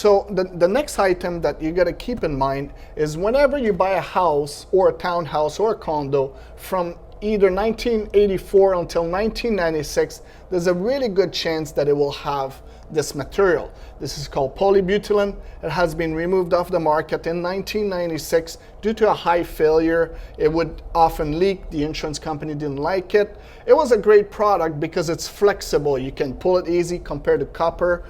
So the next item that you got to keep in mind is whenever you buy a house or a townhouse or a condo from either 1984 until 1996, there's a really good chance that it will have this material. This is called polybutylene. It has been removed off the market in 1996 due to a high failure. It would often leak. The insurance company didn't like it. It was a great product because it's flexible. You can pull it easy compared to copper.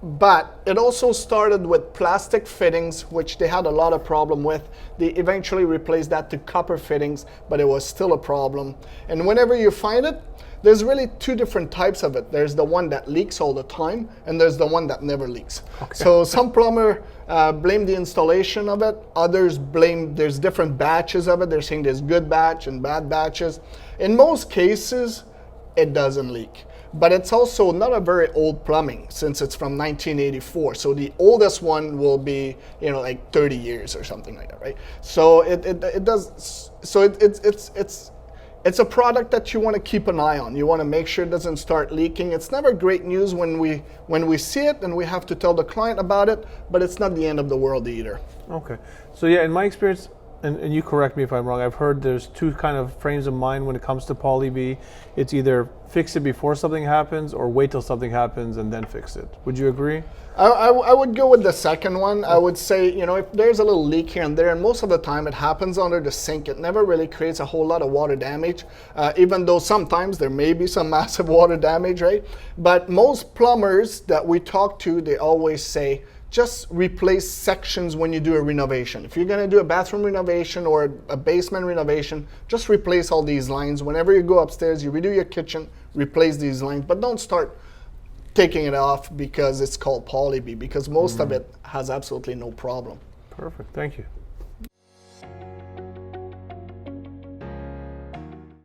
But it also started with plastic fittings, which they had a lot of problem with. They eventually replaced that to copper fittings, but it was still a problem. And whenever you find it, there's really two different types of it. There's the one that leaks all the time, and there's the one that never leaks. Okay. So some plumber blame the installation of it. Others blame, there's different batches of it. They're saying there's good batch and bad batches. In most cases, it doesn't leak. But it's also not a very old plumbing since it's from 1984. So the oldest one will be, like 30 years or something like that, right? So it does. So it's a product that you want to keep an eye on. You want to make sure it doesn't start leaking. It's never great news when we see it and we have to tell the client about it, but it's not the end of the world either. Okay. So yeah, in my experience, and you correct me if I'm wrong, I've heard there's two kind of frames of mind when it comes to poly B. It's either fix it before something happens or wait till something happens and then fix it. Would you agree? I would go with the second one. I would say, if there's a little leak here and there, and most of the time it happens under the sink, it never really creates a whole lot of water damage, even though sometimes there may be some massive water damage, right? But most plumbers that we talk to, they always say, just replace sections when you do a renovation. If you're gonna do a bathroom renovation or a basement renovation, just replace all these lines. Whenever you go upstairs, you redo your kitchen, replace these lines, but don't start taking it off because it's called poly B, because most of it has absolutely no problem. Perfect, thank you.